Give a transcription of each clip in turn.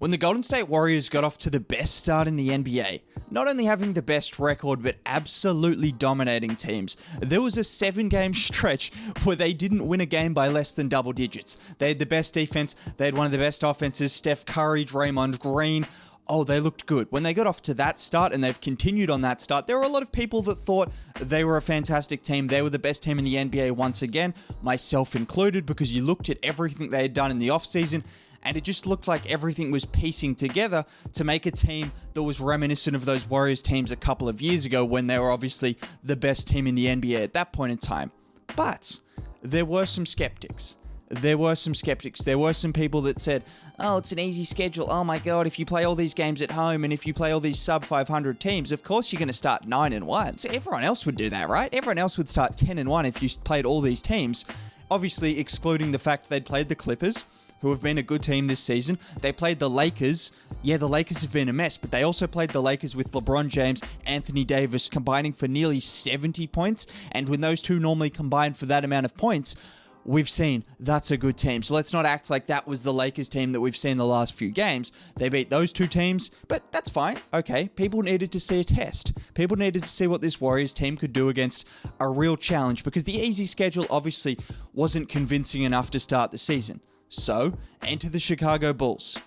When the Golden State Warriors got off to the best start in the NBA, not only having the best record, but absolutely dominating teams, there was a 7-game stretch where they didn't win a game by less than double digits. They had the best defense, they had one of the best offenses, Steph Curry, Draymond Green. Oh, they looked good. When they got off to that start and they've continued on that start, there were a lot of people that thought they were a fantastic team. They were the best team in the NBA once again, myself included, because you looked at everything they had done in the offseason and it just looked like everything was piecing together to make a team that was reminiscent of those Warriors teams a couple of years ago when they were obviously the best team in the NBA at that point in time. But there were some skeptics. There were some people that said, oh, it's an easy schedule. Oh my God, if you play all these games at home and if you play all these sub 500 teams, of course you're going to start 9-1. So everyone else would do that, right? Everyone else would start 10-1 if you played all these teams. Obviously, excluding the fact they'd played the Clippers, who have been a good team this season. They played the Lakers. Yeah, the Lakers have been a mess, but they also played the Lakers with LeBron James, Anthony Davis combining for nearly 70 points. And when those two normally combine for that amount of points, we've seen that's a good team. So let's not act like that was the Lakers team that we've seen the last few games. They beat those two teams, but that's fine. Okay, people needed to see a test. People needed to see what this Warriors team could do against a real challenge, because the easy schedule obviously wasn't convincing enough to start the season. So, enter the Chicago Bulls.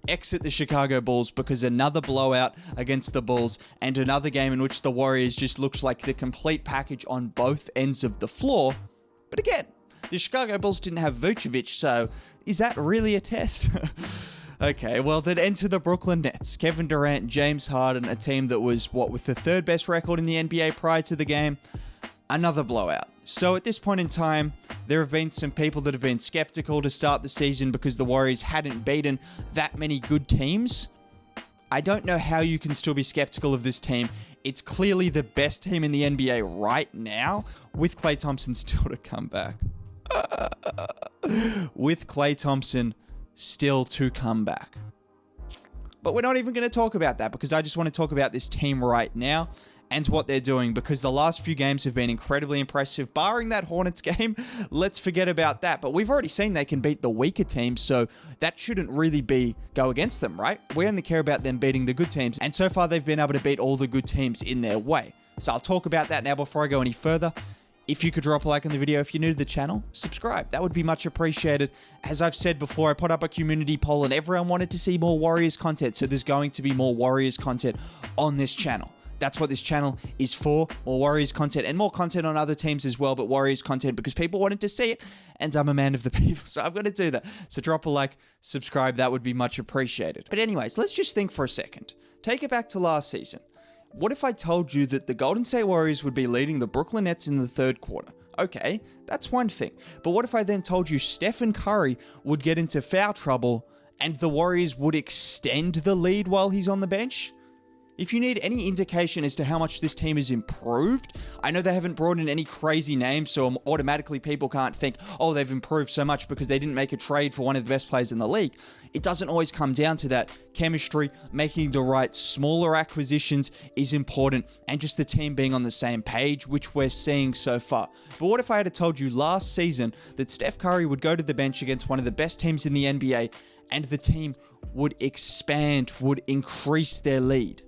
Exit the Chicago Bulls, because another blowout against the Bulls and another game in which the Warriors just looked like the complete package on both ends of the floor. But again, the Chicago Bulls didn't have Vucevic, so is that really a test? Okay, well then enter the Brooklyn Nets. Kevin Durant, James Harden, a team that was, with the third best record in the NBA prior to the game. Another blowout. So at this point in time, there have been some people that have been skeptical to start the season because the Warriors hadn't beaten that many good teams. I don't know how you can still be skeptical of this team. It's clearly the best team in the NBA right now, with Klay Thompson still to come back. With Klay Thompson still to come back. But we're not even going to talk about that, because I just want to talk about this team right now and what they're doing, because the last few games have been incredibly impressive. Barring that Hornets game, let's forget about that. But we've already seen they can beat the weaker teams, so that shouldn't really go against them, right? We only care about them beating the good teams, and so far they've been able to beat all the good teams in their way. So I'll talk about that now before I go any further. If you could drop a like on the video, if you're new to the channel, subscribe. That would be much appreciated. As I've said before, I put up a community poll and everyone wanted to see more Warriors content, so there's going to be more Warriors content on this channel. That's what this channel is for, more Warriors content and more content on other teams as well, but Warriors content because people wanted to see it and I'm a man of the people, so I'm going to do that. So drop a like, subscribe, that would be much appreciated. But anyways, let's just think for a second. Take it back to last season. What if I told you that the Golden State Warriors would be leading the Brooklyn Nets in the third quarter? Okay, that's one thing. But what if I then told you Stephen Curry would get into foul trouble and the Warriors would extend the lead while he's on the bench? If you need any indication as to how much this team has improved, I know they haven't brought in any crazy names, so automatically people can't think, oh, they've improved so much because they didn't make a trade for one of the best players in the league. It doesn't always come down to that. Chemistry, making the right smaller acquisitions is important, and just the team being on the same page, which we're seeing so far. But what if I had told you last season that Steph Curry would go to the bench against one of the best teams in the NBA, and the team would expand, would increase their lead?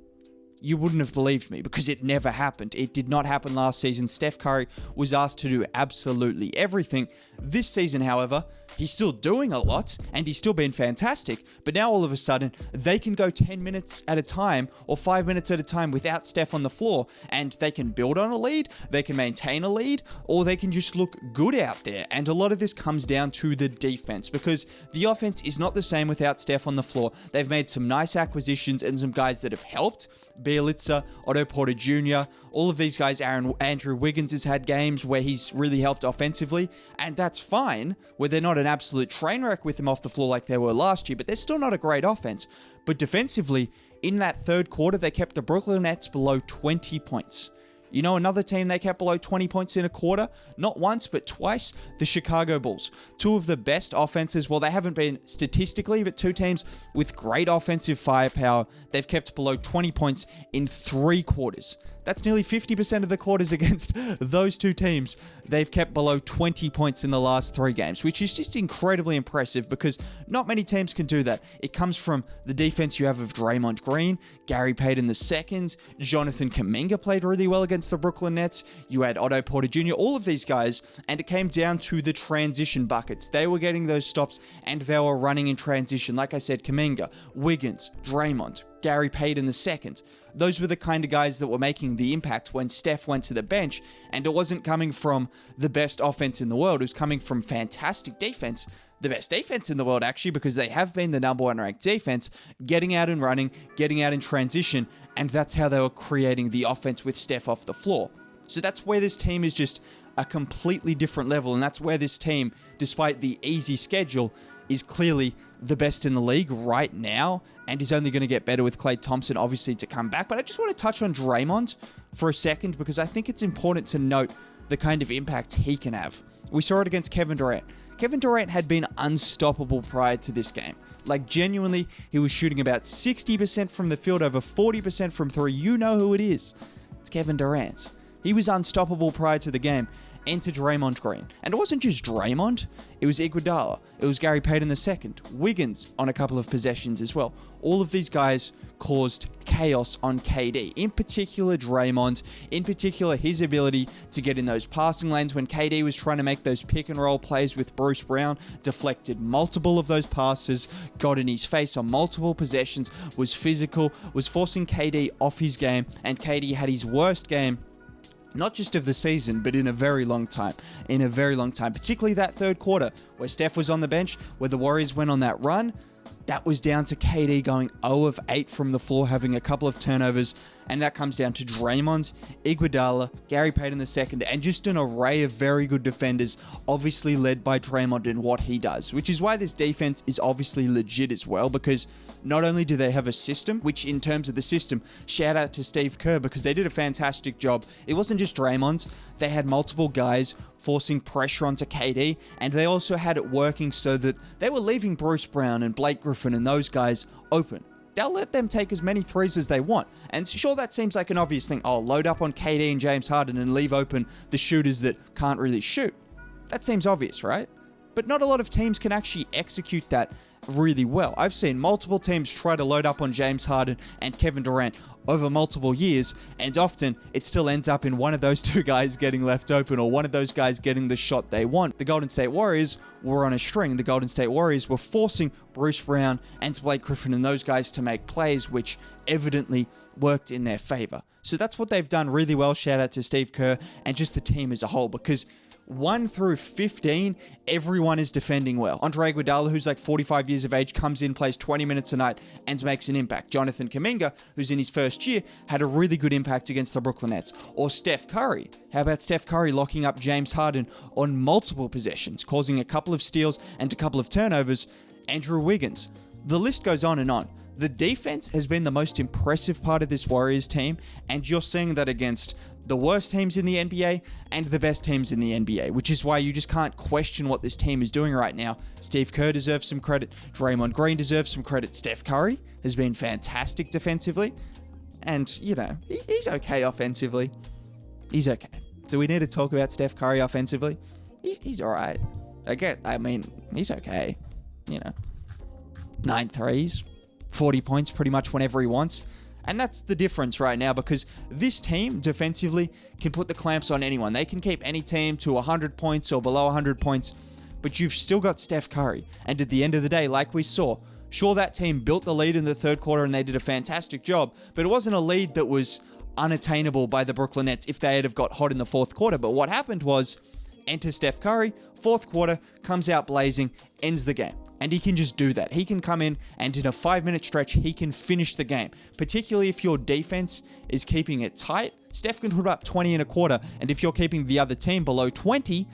You wouldn't have believed me, because it never happened. It did not happen last season. Steph Curry was asked to do absolutely everything. This season, however, he's still doing a lot and he's still been fantastic. But now all of a sudden, they can go 10 minutes at a time or 5 minutes at a time without Steph on the floor, and they can build on a lead, they can maintain a lead, or they can just look good out there. And a lot of this comes down to the defense, because the offense is not the same without Steph on the floor. They've made some nice acquisitions and some guys that have helped. Bielitsa, Otto Porter Jr., all of these guys. Andrew Wiggins has had games where he's really helped offensively, and that's fine, where they're not an absolute train wreck with him off the floor like they were last year, but they're still not a great offense. But defensively, in that third quarter, they kept the Brooklyn Nets below 20 points. You know, another team they kept below 20 points in a quarter, not once, but twice, the Chicago Bulls. Two of the best offenses, well, they haven't been statistically, but two teams with great offensive firepower. They've kept below 20 points in 3 quarters. That's nearly 50% of the quarters against those two teams. They've kept below 20 points in the last 3 games, which is just incredibly impressive because not many teams can do that. It comes from the defense you have of Draymond Green, Gary Payton II, Jonathan Kuminga played really well against the Brooklyn Nets. You had Otto Porter Jr., all of these guys, and it came down to the transition buckets. They were getting those stops and they were running in transition. Like I said, Kuminga, Wiggins, Draymond, Gary Payton II. Those were the kind of guys that were making the impact when Steph went to the bench, and it wasn't coming from the best offense in the world. It was coming from fantastic defense. The best defense in the world, actually, because they have been the number 1 ranked defense, getting out and running, getting out in transition, and that's how they were creating the offense with Steph off the floor. So that's where this team is just a completely different level, and that's where this team, despite the easy schedule, is clearly the best in the league right now, and is only going to get better with Klay Thompson, obviously, to come back. But I just want to touch on Draymond for a second, because I think it's important to note the kind of impact he can have. We saw it against Kevin Durant. Kevin Durant had been unstoppable prior to this game. Like, genuinely, he was shooting about 60% from the field, over 40% from 3. You know who it is. It's Kevin Durant. He was unstoppable prior to the game. Enter Draymond Green. And it wasn't just Draymond, it was Iguodala, it was Gary Payton II, Wiggins on a couple of possessions as well. All of these guys caused chaos on KD. In particular, Draymond, in particular, his ability to get in those passing lanes when KD was trying to make those pick and roll plays with Bruce Brown, deflected multiple of those passes, got in his face on multiple possessions, was physical, was forcing KD off his game, and KD had his worst game not just of the season, but in a very long time. Particularly that third quarter where Steph was on the bench, where the Warriors went on that run. That was down to KD going 0 of 8 from the floor, having a couple of turnovers, and that comes down to Draymond, Iguodala, Gary Payton II, and just an array of very good defenders, obviously led by Draymond in what he does, which is why this defense is obviously legit as well, because not only do they have a system, which in terms of the system, shout out to Steve Kerr, because they did a fantastic job. It wasn't just Draymond, they had multiple guys forcing pressure onto KD, and they also had it working so that they were leaving Bruce Brown and Blake Griffin and those guys open. They'll let them take as many threes as they want. And sure, that seems like an obvious thing. Oh, load up on KD and James Harden and leave open the shooters that can't really shoot. That seems obvious, right? But not a lot of teams can actually execute that really well. I've seen multiple teams try to load up on James Harden and Kevin Durant over multiple years, and often it still ends up in one of those two guys getting left open or one of those guys getting the shot they want. The Golden State Warriors were on a string. The Golden State Warriors were forcing Bruce Brown and Blake Griffin and those guys to make plays, which evidently worked in their favor. So that's what they've done really well. Shout out to Steve Kerr and just the team as a whole, because 1 through 15, everyone is defending well. Andre Iguodala, who's like 45 years of age, comes in, plays 20 minutes a night, and makes an impact. Jonathan Kuminga, who's in his first year, had a really good impact against the Brooklyn Nets. Or Steph Curry. How about Steph Curry locking up James Harden on multiple possessions, causing a couple of steals and a couple of turnovers? Andrew Wiggins. The list goes on and on. The defense has been the most impressive part of this Warriors team, and you're seeing that against the worst teams in the NBA and the best teams in the NBA, which is why you just can't question what this team is doing right now. Steve Kerr deserves some credit. Draymond Green deserves some credit. Steph Curry has been fantastic defensively. And, you know, he's okay offensively. He's okay. Do we need to talk about Steph Curry offensively? He's all right. He's okay. You know, 9 threes, 40 points pretty much whenever he wants. And that's the difference right now, because this team defensively can put the clamps on anyone. They can keep any team to 100 points or below 100 points, but you've still got Steph Curry. And at the end of the day, like we saw, sure, that team built the lead in the third quarter and they did a fantastic job, but it wasn't a lead that was unattainable by the Brooklyn Nets if they had have got hot in the fourth quarter. But what happened was, enter Steph Curry, fourth quarter, comes out blazing, ends the game. And he can just do that. He can come in and in a 5-minute stretch, he can finish the game. Particularly if your defense is keeping it tight. Steph can put up 20 in a quarter. And if you're keeping the other team below 20,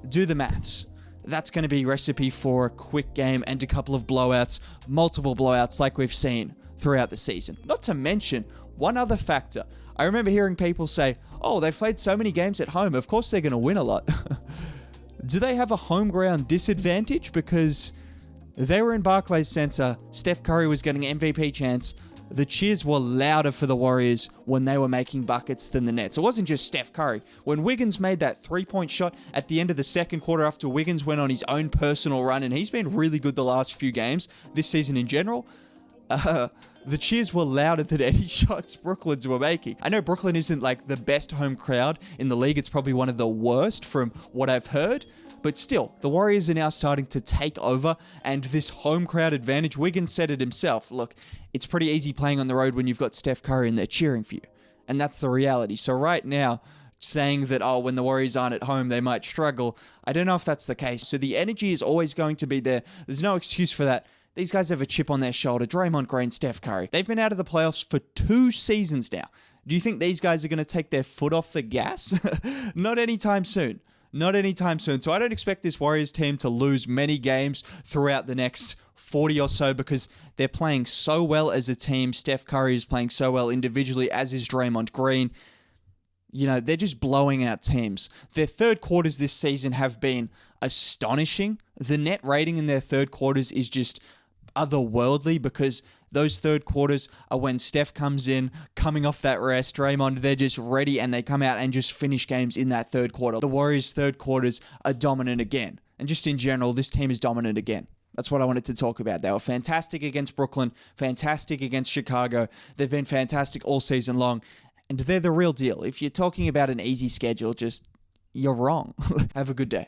do the maths. That's going to be a recipe for a quick game and a couple of blowouts, multiple blowouts like we've seen throughout the season. Not to mention one other factor. I remember hearing people say, oh, they've played so many games at home, of course they're going to win a lot. Do they have a home ground disadvantage? Because they were in Barclays Center. Steph Curry was getting MVP chance. the cheers were louder for the Warriors when they were making buckets than the Nets. It wasn't just Steph Curry. When Wiggins made that three-point shot at the end of the second quarter after Wiggins went on his own personal run, and he's been really good the last few games, this season in general, the cheers were louder than any shots Brooklyn's were making. I know Brooklyn isn't like the best home crowd in the league. It's probably one of the worst from what I've heard. But still, the Warriors are now starting to take over, and this home crowd advantage, Wiggins said it himself. Look, it's pretty easy playing on the road when you've got Steph Curry and they're cheering for you. And that's the reality. So right now, saying that, oh, when the Warriors aren't at home, they might struggle, I don't know if that's the case. So the energy is always going to be there. There's no excuse for that. These guys have a chip on their shoulder. Draymond Green, Steph Curry. They've been out of the playoffs for 2 seasons now. Do you think these guys are going to take their foot off the gas? Not anytime soon. Not anytime soon. So I don't expect this Warriors team to lose many games throughout the next 40 or so because they're playing so well as a team. Steph Curry is playing so well individually, as is Draymond Green. You know, they're just blowing out teams. Their third quarters this season have been astonishing. The net rating in their third quarters is just otherworldly because those third quarters are when Steph comes in, coming off that rest. Draymond, they're just ready and they come out and just finish games in that third quarter. The Warriors' third quarters are dominant again. And just in general, this team is dominant again. That's what I wanted to talk about. They were fantastic against Brooklyn, fantastic against Chicago. They've been fantastic all season long. And they're the real deal. If you're talking about an easy schedule, you're wrong. Have a good day.